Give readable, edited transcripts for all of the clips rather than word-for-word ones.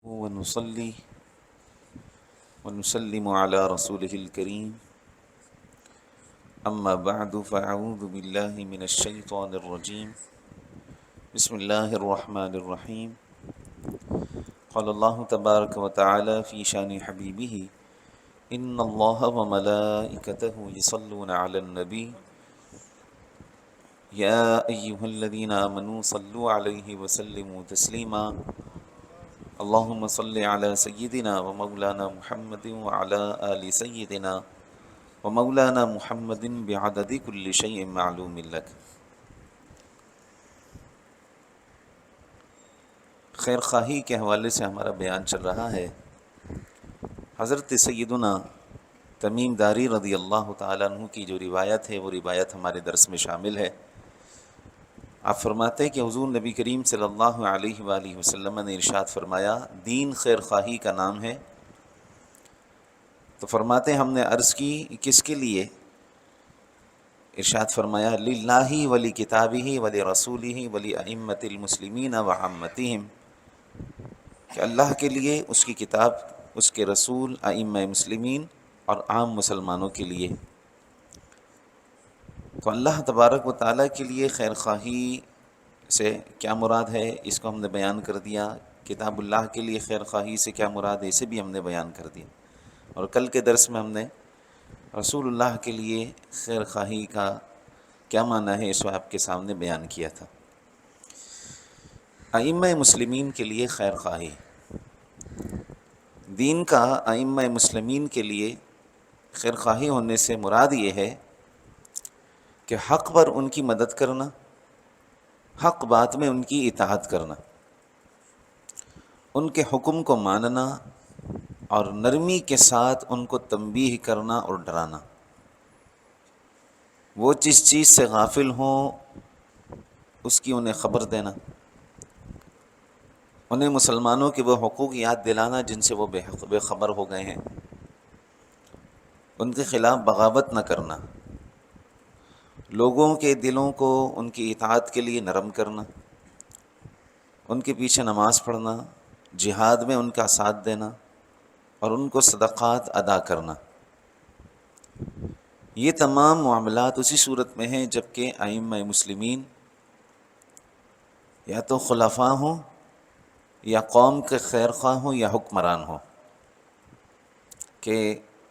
ونصلي ونسلم على رسوله الكريم أما بعد فأعوذ بالله من الشيطان الرجيم بسم الله الرحمن الرحيم قال الله تبارك وتعالى في شان حبيبه إن الله وملائكته يصلون على النبي يا أيها الذين آمنوا صلوا عليه وسلموا تسليما اللهم صل على سيدنا ومولانا محمد وعلى آل سيدنا ومولانا محمد بعدد كل شيء معلوم لك۔ خیر خواہی کے حوالے سے ہمارا بیان چل رہا ہے۔ حضرت سیدنا تمیم داری رضی اللہ تعالیٰ عنہ کی جو روایت ہے وہ روایت ہمارے درس میں شامل ہے۔ آپ فرماتے ہیں کہ حضور نبی کریم صلی اللہ علیہ وآلہ وسلم نے ارشاد فرمایا، دین خیر خواہی کا نام ہے۔ تو فرماتے ہیں ہم نے عرض کی کس کے لیے؟ ارشاد فرمایا للہ ولی کتابہ ولی رسولہ ولی ائمۃ المسلمین وعامتہم، کہ اللہ کے لیے، اس کی کتاب، اس کے رسول، ائمہ مسلمین اور عام مسلمانوں کے لیے۔ تو اللہ تبارک و تعالیٰ کے لیے خیر خواہی سے کیا مراد ہے اس کو ہم نے بیان کر دیا۔ کتاب اللہ کے لیے خیر خواہی سے کیا مراد ہے اسے بھی ہم نے بیان کر دیا، اور کل کے درس میں ہم نے رسول اللہ کے لیے خیر خواہی کا کیا معنی ہے اس کو آپ کے سامنے بیان کیا تھا۔ ائمہ مسلمین کے لیے خیر خواہی، دین کا ائمہ مسلمین کے لیے خیر خواہی ہونے سے مراد یہ ہے کہ حق پر ان کی مدد کرنا، حق بات میں ان کی اطاعت کرنا، ان کے حکم کو ماننا اور نرمی کے ساتھ ان کو تنبیہ کرنا اور ڈرانا۔ وہ جس چیز سے غافل ہوں اس کی انہیں خبر دینا، انہیں مسلمانوں کے وہ حقوق یاد دلانا جن سے وہ بے خبر ہو گئے ہیں، ان کے خلاف بغاوت نہ کرنا، لوگوں کے دلوں کو ان کی اطاعت کے لیے نرم کرنا، ان کے پیچھے نماز پڑھنا، جہاد میں ان کا ساتھ دینا اور ان کو صدقات ادا کرنا۔ یہ تمام معاملات اسی صورت میں ہیں جب کہ ائمہ مسلمین یا تو خلفاء ہوں یا قوم کے خیر خواہ ہوں یا حکمران ہوں، کہ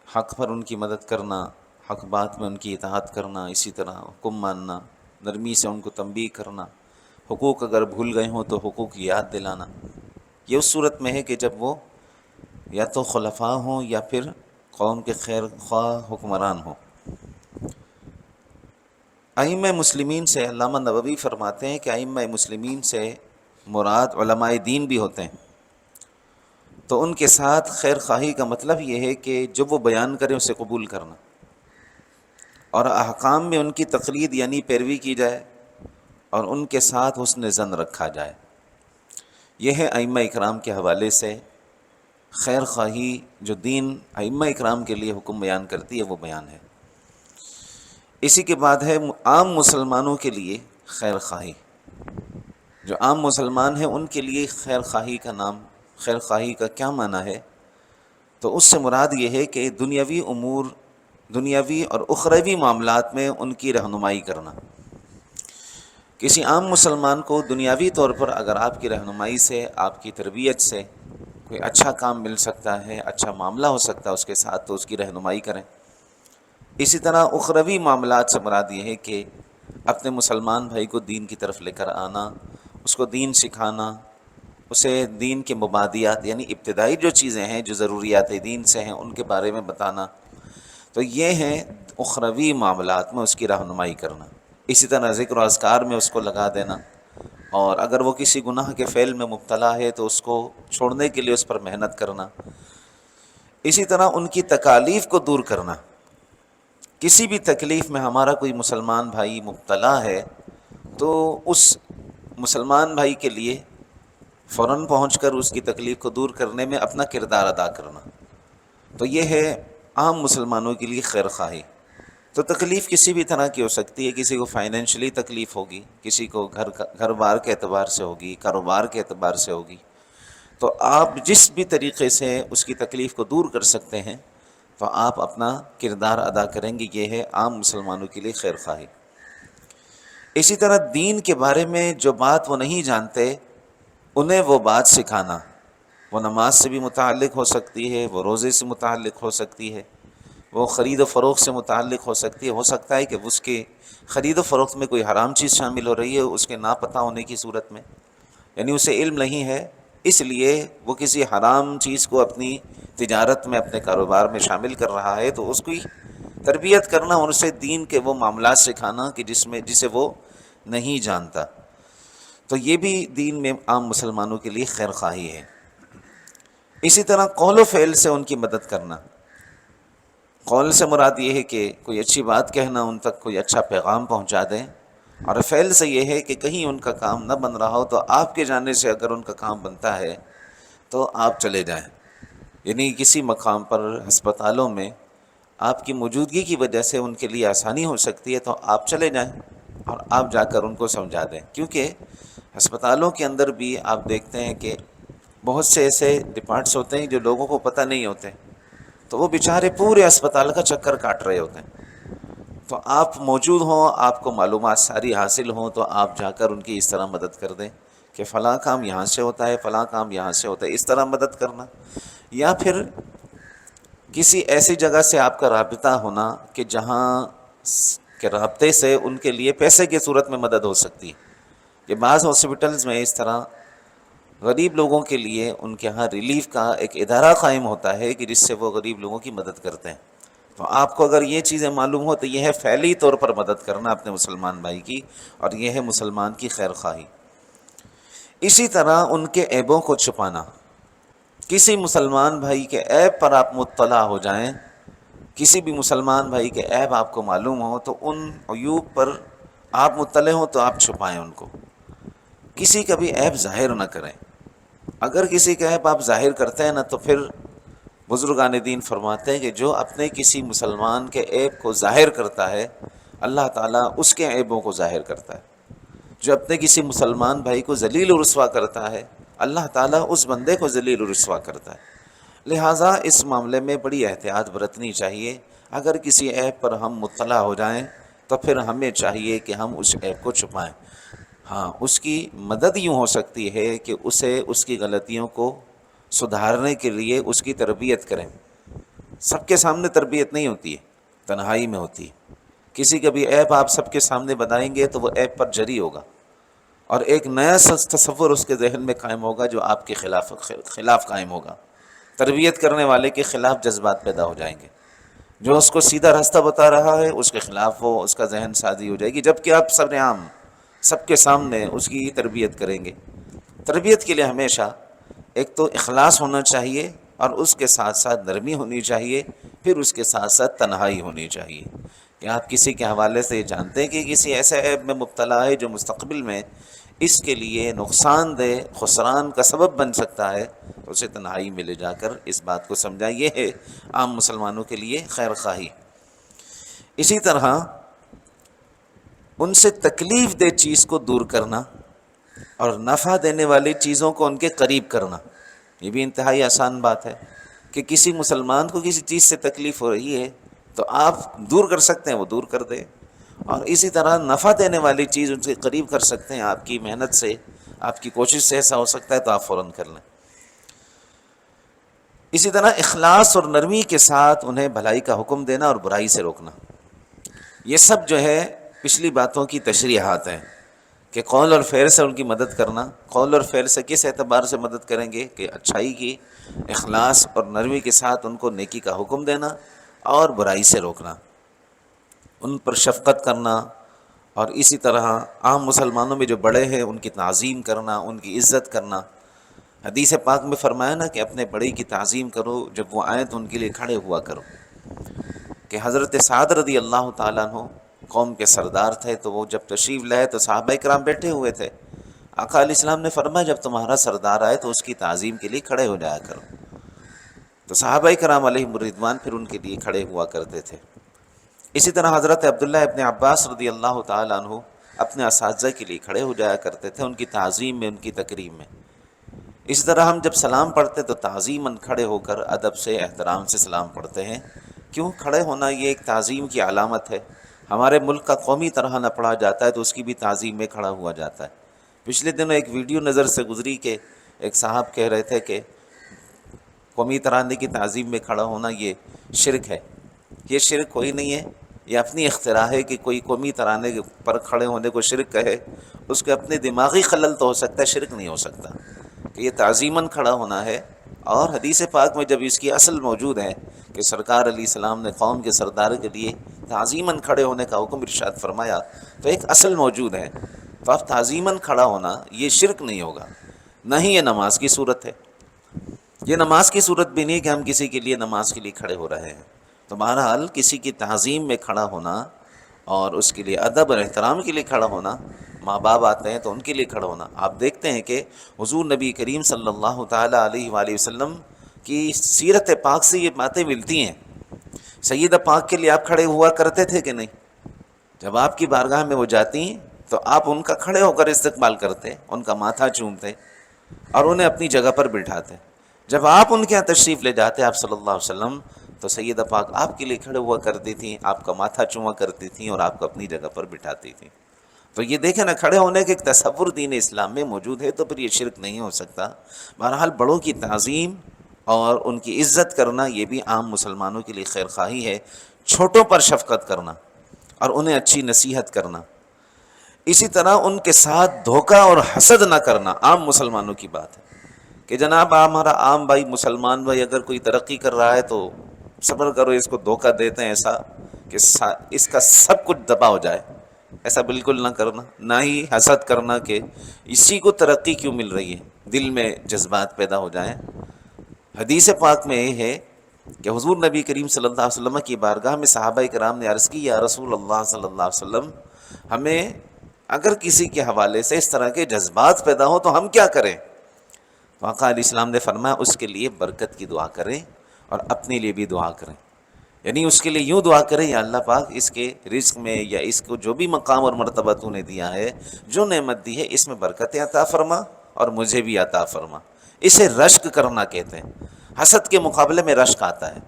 حق پر ان کی مدد کرنا، حق بات میں ان کی اطاعت کرنا، اسی طرح حکم ماننا، نرمی سے ان کو تنبیہ کرنا، حقوق اگر بھول گئے ہوں تو حقوق یاد دلانا۔ یہ اس صورت میں ہے کہ جب وہ یا تو خلفاء ہوں یا پھر قوم کے خیر خواہ حکمران ہوں۔ ائمہ مسلمین سے علامہ نووی فرماتے ہیں کہ ائمہ مسلمین سے مراد علماء دین بھی ہوتے ہیں۔ تو ان کے ساتھ خیر خواہی کا مطلب یہ ہے کہ جو وہ بیان کریں اسے قبول کرنا، اور احکام میں ان کی تقلید یعنی پیروی کی جائے اور ان کے ساتھ حسن ظن رکھا جائے۔ یہ ہے ائمہ اکرام کے حوالے سے خیر خواہی جو دین ائمہ اکرام کے لیے حکم بیان کرتی ہے، وہ بیان ہے۔ اسی کے بعد ہے عام مسلمانوں کے لیے خیر خواہی۔ جو عام مسلمان ہیں ان کے لیے خیر خواہی کا نام، خیر خواہی کا کیا معنی ہے؟ تو اس سے مراد یہ ہے کہ دنیاوی امور، دنیاوی اور اخروی معاملات میں ان کی رہنمائی کرنا۔ کسی عام مسلمان کو دنیاوی طور پر اگر آپ کی رہنمائی سے، آپ کی تربیت سے کوئی اچھا کام مل سکتا ہے، اچھا معاملہ ہو سکتا ہے اس کے ساتھ، تو اس کی رہنمائی کریں۔ اسی طرح اخروی معاملات سے مراد یہ ہے کہ اپنے مسلمان بھائی کو دین کی طرف لے کر آنا، اس کو دین سکھانا، اسے دین کے مبادیات یعنی ابتدائی جو چیزیں ہیں جو ضروریات دین سے ہیں ان کے بارے میں بتانا۔ تو یہ ہیں اخروی معاملات میں اس کی رہنمائی کرنا۔ اسی طرح ذکر و اذکار میں اس کو لگا دینا، اور اگر وہ کسی گناہ کے فعل میں مبتلا ہے تو اس کو چھوڑنے کے لیے اس پر محنت کرنا۔ اسی طرح ان کی تکالیف کو دور کرنا۔ کسی بھی تکلیف میں ہمارا کوئی مسلمان بھائی مبتلا ہے تو اس مسلمان بھائی کے لیے فوراً پہنچ کر اس کی تکلیف کو دور کرنے میں اپنا کردار ادا کرنا۔ تو یہ ہے عام مسلمانوں کے لیے خیر خواہی۔ تو تکلیف کسی بھی طرح کی ہو سکتی ہے، کسی کو فائنینشلی تکلیف ہوگی، کسی کو گھر بار کے اعتبار سے ہوگی، کاروبار کے اعتبار سے ہوگی۔ تو آپ جس بھی طریقے سے اس کی تکلیف کو دور کر سکتے ہیں تو آپ اپنا کردار ادا کریں گے. یہ ہے عام مسلمانوں کے لیے خیر خواہی. اسی طرح دین کے بارے میں جو بات وہ نہیں جانتے انہیں وہ بات سکھانا. وہ نماز سے بھی متعلق ہو سکتی ہے، وہ روزے سے متعلق ہو سکتی ہے، وہ خرید و فروخت سے متعلق ہو سکتی ہے. ہو سکتا ہے کہ اس کے خرید و فروخت میں کوئی حرام چیز شامل ہو رہی ہے اس کے ناپتہ ہونے کی صورت میں، یعنی اسے علم نہیں ہے، اس لیے وہ کسی حرام چیز کو اپنی تجارت میں اپنے کاروبار میں شامل کر رہا ہے، تو اس کی تربیت کرنا اور اسے دین کے وہ معاملات سکھانا کہ جسے وہ نہیں جانتا. تو یہ بھی دین میں عام مسلمانوں کے لیے خیر خواہی ہے. اسی طرح قول و فعل سے ان کی مدد کرنا. قول سے مراد یہ ہے کہ کوئی اچھی بات کہنا، ان تک کوئی اچھا پیغام پہنچا دیں، اور فعل سے یہ ہے کہ کہیں ان کا کام نہ بن رہا ہو تو آپ کے جانے سے اگر ان کا کام بنتا ہے تو آپ چلے جائیں. یعنی کسی مقام پر ہسپتالوں میں آپ کی موجودگی کی وجہ سے ان کے لیے آسانی ہو سکتی ہے تو آپ چلے جائیں اور آپ جا کر ان کو سمجھا دیں. کیونکہ ہسپتالوں کے اندر بھی آپ دیکھتے ہیں کہ بہت سے ایسے ڈپارٹس ہوتے ہیں جو لوگوں کو پتہ نہیں ہوتے، تو وہ بیچارے پورے اسپتال کا چکر کاٹ رہے ہوتے ہیں. تو آپ موجود ہوں، آپ کو معلومات ساری حاصل ہوں، تو آپ جا کر ان کی اس طرح مدد کر دیں کہ فلاں کام یہاں سے ہوتا ہے، فلاں کام یہاں سے ہوتا ہے، اس طرح مدد کرنا. یا پھر کسی ایسی جگہ سے آپ کا رابطہ ہونا کہ جہاں کے رابطے سے ان کے لیے پیسے کی صورت میں مدد ہو سکتی ہے. کہ بعض ہاسپٹلز میں اس طرح غریب لوگوں کے لیے ان کے ہاں ریلیف کا ایک ادارہ قائم ہوتا ہے کہ جس سے وہ غریب لوگوں کی مدد کرتے ہیں. تو آپ کو اگر یہ چیزیں معلوم ہو تو یہ ہے فعلی طور پر مدد کرنا اپنے مسلمان بھائی کی، اور یہ ہے مسلمان کی خیر خواہی. اسی طرح ان کے عیبوں کو چھپانا. کسی مسلمان بھائی کے عیب پر آپ مطلع ہو جائیں، کسی بھی مسلمان بھائی کے عیب آپ کو معلوم ہو تو ان عیوب پر آپ مطلع ہوں تو آپ چھپائیں ان کو. کسی کا بھی عیب ظاہر نہ کریں. اگر کسی کا عیب آپ ظاہر کرتے ہیں نا تو پھر بزرگان دین فرماتے ہیں کہ جو اپنے کسی مسلمان کے عیب کو ظاہر کرتا ہے اللہ تعالیٰ اس کے عیبوں کو ظاہر کرتا ہے. جو اپنے کسی مسلمان بھائی کو ذلیل و رسوا کرتا ہے اللہ تعالیٰ اس بندے کو ذلیل و رسوا کرتا ہے. لہٰذا اس معاملے میں بڑی احتیاط برتنی چاہیے. اگر کسی عیب پر ہم مطلع ہو جائیں تو پھر ہمیں چاہیے کہ ہم اس عیب کو چھپائیں. ہاں، اس کی مدد یوں ہو سکتی ہے کہ اسے اس کی غلطیوں کو سدھارنے کے لیے اس کی تربیت کریں. سب کے سامنے تربیت نہیں ہوتی ہے، تنہائی میں ہوتی ہے. کسی کا بھی عیب آپ سب کے سامنے بتائیں گے تو وہ عیب پر جری ہوگا اور ایک نیا تصور اس کے ذہن میں قائم ہوگا جو آپ کے خلاف قائم ہوگا. تربیت کرنے والے کے خلاف جذبات پیدا ہو جائیں گے. جو اس کو سیدھا راستہ بتا رہا ہے اس کے خلاف وہ اس کا ذہن سازی ہو جائے گی، جبکہ آپ سب عام سب کے سامنے اس کی تربیت کریں گے. تربیت کے لیے ہمیشہ ایک تو اخلاص ہونا چاہیے اور اس کے ساتھ ساتھ نرمی ہونی چاہیے، پھر اس کے ساتھ ساتھ تنہائی ہونی چاہیے. کہ آپ کسی کے حوالے سے جانتے ہیں کہ کسی ایسے عیب میں مبتلا ہے جو مستقبل میں اس کے لیے نقصان دہ خسران کا سبب بن سکتا ہے، تو اسے تنہائی میں لے جا کر اس بات کو سمجھائیں. یہ ہے عام مسلمانوں کے لیے خیر خواہی. اسی طرح ان سے تکلیف دہ چیز کو دور کرنا اور نفع دینے والی چیزوں کو ان کے قریب کرنا. یہ بھی انتہائی آسان بات ہے کہ کسی مسلمان کو کسی چیز سے تکلیف ہو رہی ہے تو آپ دور کر سکتے ہیں، وہ دور کر دیں. اور اسی طرح نفع دینے والی چیز ان سے قریب کر سکتے ہیں، آپ کی محنت سے، آپ کی کوشش سے ایسا ہو سکتا ہے تو آپ فوراً کر لیں. اسی طرح اخلاص اور نرمی کے ساتھ انہیں بھلائی کا حکم دینا اور برائی سے روکنا. یہ سب جو ہے پچھلی باتوں کی تشریحات ہیں کہ قول اور فعل سے ان کی مدد کرنا. قول اور فعل سے کس اعتبار سے مدد کریں گے کہ اچھائی کی، اخلاص اور نرمی کے ساتھ ان کو نیکی کا حکم دینا اور برائی سے روکنا، ان پر شفقت کرنا. اور اسی طرح عام مسلمانوں میں جو بڑے ہیں ان کی تعظیم کرنا، ان کی عزت کرنا. حدیث پاک میں فرمایا نا کہ اپنے بڑے کی تعظیم کرو، جب وہ آئیں تو ان کے لیے کھڑے ہوا کرو. کہ حضرت سعد رضی اللہ تعالیٰ عنہ قوم کے سردار تھے، تو وہ جب تشریف لائے تو صحابہ کرام بیٹھے ہوئے تھے. آقا علیہ السلام نے فرمایا جب تمہارا سردار آئے تو اس کی تعظیم کے لیے کھڑے ہو جایا کرو. تو صحابہ کرام علیہم الرضوان پھر ان کے لیے کھڑے ہوا کرتے تھے. اسی طرح حضرت عبداللہ ابن عباس رضی اللہ تعالیٰ عنہ اپنے اساتذہ کے لیے کھڑے ہو جایا کرتے تھے، ان کی تعظیم میں، ان کی تکریم میں. اس طرح ہم جب سلام پڑھتے تو تعظیماً کھڑے ہو کر ادب سے احترام سے سلام پڑھتے ہیں. کیوں؟ کھڑے ہونا یہ ایک تعظیم کی علامت ہے. ہمارے ملک کا قومی ترانہ پڑھا جاتا ہے تو اس کی بھی تعظیم میں کھڑا ہوا جاتا ہے. پچھلے دنوں ایک ویڈیو نظر سے گزری کہ ایک صاحب کہہ رہے تھے کہ قومی ترانے کی تعظیم میں کھڑا ہونا یہ شرک ہے. یہ شرک کوئی نہیں ہے، یہ اپنی اختراع ہے کہ کوئی قومی ترانے پر کھڑے ہونے کو شرک کہے. اس کے اپنے دماغی خلل تو ہو سکتا ہے، شرک نہیں ہو سکتا کہ یہ تعظیماً کھڑا ہونا ہے. اور حدیث پاک میں جب اس کی اصل موجود ہے کہ سرکار علیہ السلام نے قوم کے سردار کے لیے تعظیماً کھڑے ہونے کا حکم ارشاد فرمایا تو ایک اصل موجود ہے. تو اب تعظیماً کھڑا ہونا یہ شرک نہیں ہوگا، نہ ہی یہ نماز کی صورت ہے. یہ نماز کی صورت بھی نہیں کہ ہم کسی کے لیے نماز کے لیے کھڑے ہو رہے ہیں. تو بہرحال کسی کی تعظیم میں کھڑا ہونا اور اس کے لیے ادب اور احترام کے لیے کھڑا ہونا، ماں باپ آتے ہیں تو ان کے لیے کھڑا ہونا. آپ دیکھتے ہیں کہ حضور نبی کریم صلی اللہ تعالیٰ علیہ وآلہ وسلم کی سیرت پاک سے یہ باتیں ملتی ہیں. سیدہ پاک کے لیے آپ کھڑے ہوا کرتے تھے کہ نہیں؟ جب آپ کی بارگاہ میں وہ جاتی ہیں تو آپ ان کا کھڑے ہو کر استقبال کرتے، ان کا ماتھا چومتے اور انہیں اپنی جگہ پر بٹھاتے. جب آپ ان کے یہاں تشریف لے جاتے آپ صلی اللہ علیہ وسلم تو سیدہ پاک آپ کے لیے کھڑے ہوا کرتی تھیں، آپ کا ماتھا چوما کرتی تھیں اور آپ کو اپنی جگہ پر بٹھاتی تھیں. تو یہ دیکھیں نا، کھڑے ہونے کے ایک تصور دین اسلام میں موجود ہے تو پھر یہ شرک نہیں ہو سکتا. بہرحال بڑوں کی تعظیم اور ان کی عزت کرنا یہ بھی عام مسلمانوں کے لیے خیر خواہی ہے. چھوٹوں پر شفقت کرنا اور انہیں اچھی نصیحت کرنا، اسی طرح ان کے ساتھ دھوکہ اور حسد نہ کرنا عام مسلمانوں کی بات ہے کہ جناب ہمارا عام بھائی مسلمان بھائی اگر کوئی ترقی کر رہا ہے تو صبر کرو، اس کو دھوکہ دیتے ہیں ایسا کہ اس کا سب کچھ دبا ہو جائے. ایسا بالکل نہ کرنا، نہ ہی حسد کرنا کہ اسی کو ترقی کیوں مل رہی ہے، دل میں جذبات پیدا ہو جائیں. حدیث پاک میں یہ ہے کہ حضور نبی کریم صلی اللہ علیہ وسلم کی بارگاہ میں صحابہ کرام نے عرض کی، یا رسول اللہ صلی اللہ علیہ وسلم، ہمیں اگر کسی کے حوالے سے اس طرح کے جذبات پیدا ہوں تو ہم کیا کریں؟ آقا علیہ السلام نے فرمایا اس کے لیے برکت کی دعا کریں اور اپنے لیے بھی دعا کریں. یعنی اس کے لیے یوں دعا کریں، یا اللہ پاک اس کے رزق میں یا اس کو جو بھی مقام اور مرتبہ تو نے دیا ہے، جو نعمت دی ہے، اس میں برکتیں عطا فرما اور مجھے بھی عطا فرما. اسے رشک کرنا کہتے ہیں. حسد کے مقابلے میں رشک آتا ہے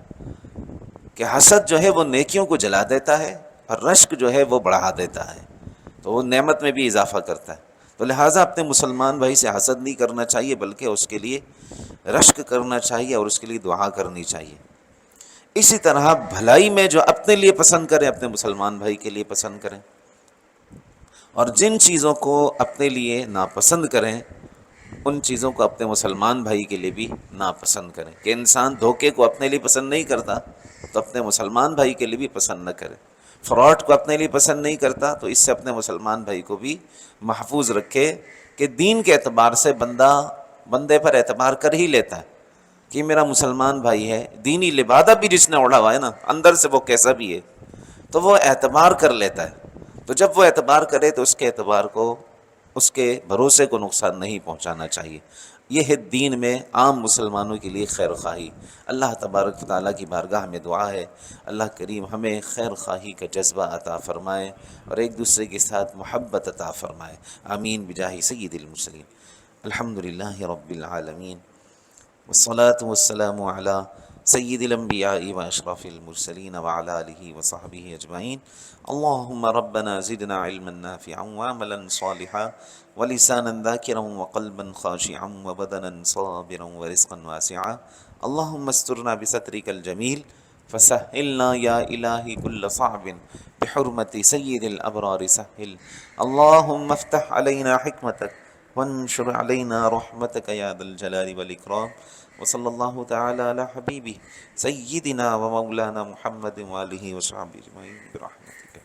کہ حسد جو ہے وہ نیکیوں کو جلا دیتا ہے اور رشک جو ہے وہ بڑھا دیتا ہے، تو وہ نعمت میں بھی اضافہ کرتا ہے. تو لہٰذا اپنے مسلمان بھائی سے حسد نہیں کرنا چاہیے بلکہ اس کے لیے رشک کرنا چاہیے اور اس کے لیے دعا کرنی چاہیے. اسی طرح بھلائی میں جو اپنے لیے پسند کریں اپنے مسلمان بھائی کے لیے پسند کریں، اور جن چیزوں کو اپنے لیے ناپسند کریں ان چیزوں کو اپنے مسلمان بھائی کے لیے بھی ناپسند کریں. کہ انسان دھوکے کو اپنے لیے پسند نہیں کرتا تو اپنے مسلمان بھائی کے لیے بھی پسند نہ کرے. فراڈ کو اپنے لیے پسند نہیں کرتا تو اس سے اپنے مسلمان بھائی کو بھی محفوظ رکھے کہ دین کے اعتبار سے بندے پر اعتبار کر ہی لیتا ہے کہ میرا مسلمان بھائی ہے. دینی لبادہ بھی جس نے اوڑھا ہوا ہے نا، اندر سے وہ کیسا بھی ہے تو وہ اعتبار کر لیتا ہے. تو جب وہ اعتبار کرے تو اس کے اعتبار کو، اس کے بھروسے کو نقصان نہیں پہنچانا چاہیے. یہ ہے دین میں عام مسلمانوں کے لیے خیر خواہی. اللہ تبارک و تعالیٰ کی بارگاہ میں دعا ہے اللہ کریم ہمیں خیر خواہی کا جذبہ عطا فرمائے اور ایک دوسرے کے ساتھ محبت عطا فرمائے. آمین بجاہ سید المرسلین. الحمدللہ رب العالمین والصلاة والسلام علی سید الانبیاء واشرف المرسلین وعلی آلہ وصحبہ اجمعین. اللہم ربنا زدنا علما نافعا وعملا صالحا ولسانا ذاکرا وقلبا خاشعا وبدنا صابرا ورزقا واسعا. اللہم استرنا بسترک الجمیل فسهلنا یا الہی کل صعب بحرمت سید الابرار سهل. اللہم افتح علینا حکمتک وانشر علینا رحمتک یا ذا الجلال والاکرام. وصلی اللہ تعالی علی حبیبہ سیدنا و مولانا محمد وآلہ وصحبہ اجمعین برحمتک.